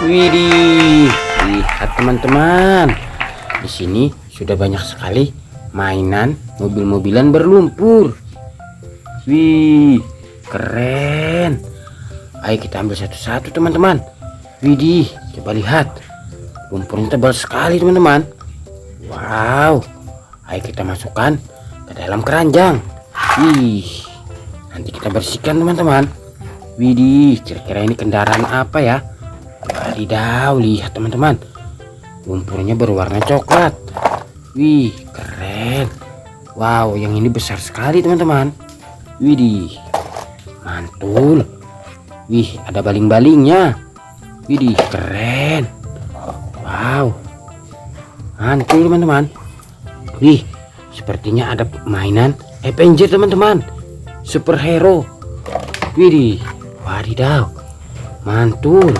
Widih, lihat teman-teman. Di sini sudah banyak sekali mainan mobil-mobilan berlumpur. Wih, keren. Ayo kita ambil satu-satu teman-teman. Widih, coba lihat. Lumpurnya tebal sekali teman-teman. Wow. Ayo kita masukkan ke dalam keranjang. Wih, nanti kita bersihkan teman-teman. Widih, kira-kira ini kendaraan apa ya? Wadidaw, lihat teman-teman. Lumpurnya berwarna coklat. Wih, keren. Wow, yang ini besar sekali teman-teman. Widih, mantul. Wih, ada baling-balingnya. Widih, keren. Wow, mantul teman-teman. Wih, sepertinya ada mainan Avenger teman-teman, superhero. Widih, wadidaw, mantul.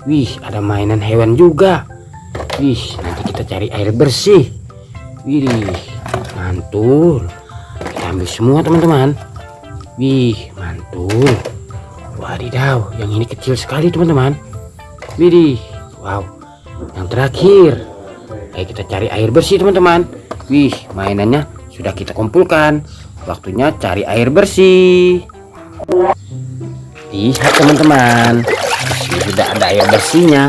Wih, ada mainan hewan juga. Wih, nanti kita cari air bersih. Widih, mantul. Kita ambil semua teman-teman. Wih, mantul. Wadidaw, yang ini kecil sekali teman-teman. Widih, wow. Yang terakhir, ayo kita cari air bersih teman-teman. Wih, mainannya sudah kita kumpulkan. Waktunya cari air bersih. Lihat teman-teman, di sini sudah ada air bersihnya.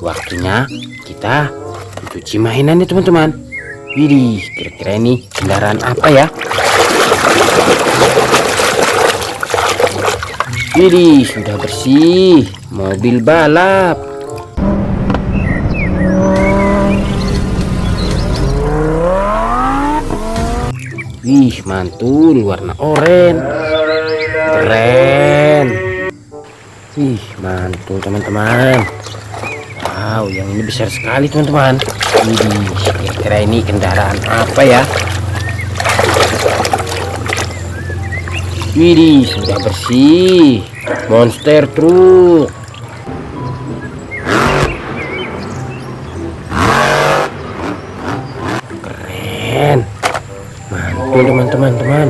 Waktunya kita mencuci mainannya teman-teman. Widih, kira-kira ini kendaraan apa ya? Widih, sudah bersih. Mobil balap. Wih, mantul, warna oranye. Keren. Wih, mantul teman-teman. Wow, yang ini besar sekali teman-teman. Widih, kira-kira ini kendaraan apa ya? Widih, sudah bersih. Monster truk. Keren. Mantul teman-teman.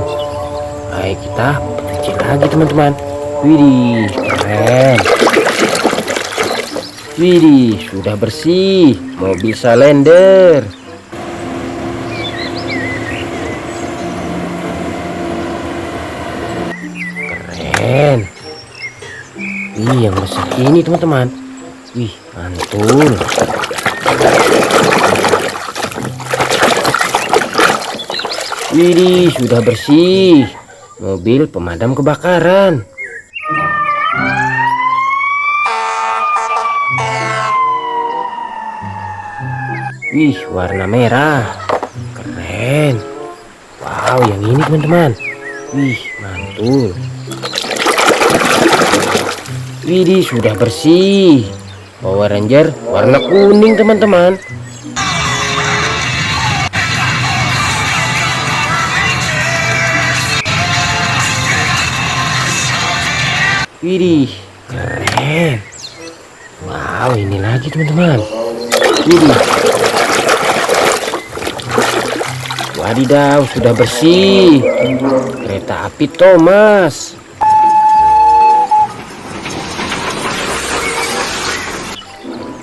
Baik, kita cuci lagi teman-teman. Widih, keren. Widih, sudah bersih. Mobil Salender. Keren. Wih, yang besar ini teman-teman. Wih, mantul. Widih, sudah bersih. Mobil pemadam kebakaran. Wih, warna merah. Keren. Wow, yang ini teman-teman. Wih, mantul. Widih, sudah bersih. Power Ranger warna kuning teman-teman. Widih, keren. Wow, ini lagi teman-teman. Widih. Wadidaw, sudah bersih. Kereta api Thomas.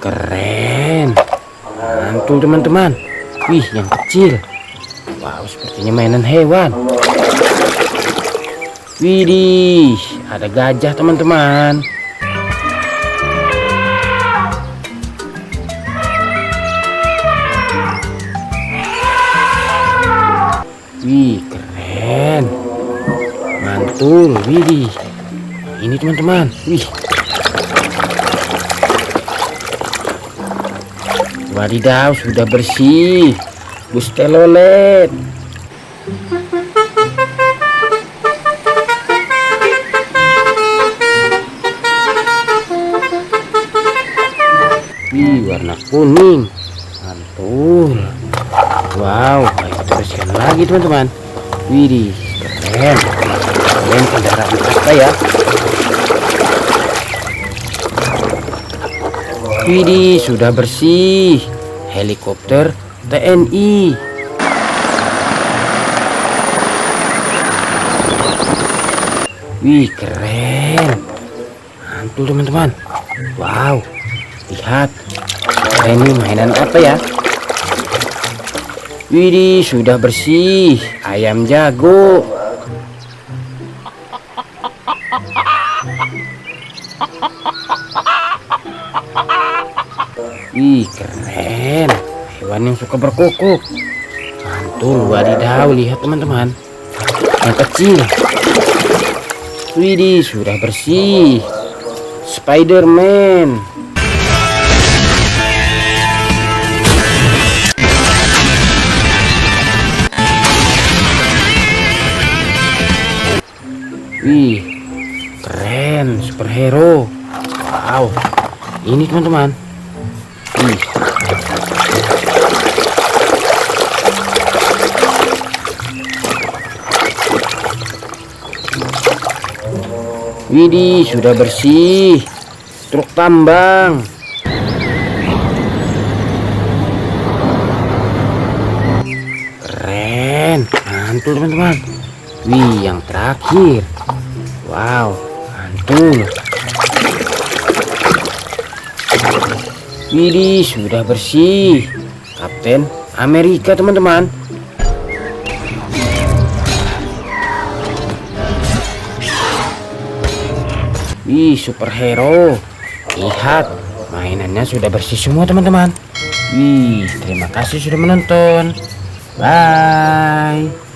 Keren. Mantul teman-teman. Wih, yang kecil. Wow, sepertinya mainan hewan. Widih, ada gajah teman-teman. Wih, keren. Mantul, widih. Ini teman-teman. Wih. Wadidaw, sudah bersih. Bus telolet. Wih, warna kuning. Mantul. Wow, ayo kita bersihkan lagi teman-teman. Widih, keren. Keren, kendaraan apa ya? Widih, sudah bersih. Helikopter TNI. Wih, keren. Mantul teman-teman. Wow, Lihat, ini mainan apa ya? Widih, sudah bersih. Ayam jago. Wih, keren. Hewan yang suka berkokok. Mantul, wadidaw. Lihat teman-teman. Yang kecil. Widih, sudah bersih. Spiderman. Wih, keren, superhero. Wow, ini teman-teman. Wih, widih, sudah bersih. Truk tambang. Keren, mantul teman-teman. Wih, yang terakhir. Wow, mantul. Widih, sudah bersih. Kapten Amerika teman-teman. Wih, superhero. Lihat, mainannya sudah bersih semua teman-teman. Wih, terima kasih sudah menonton. Bye.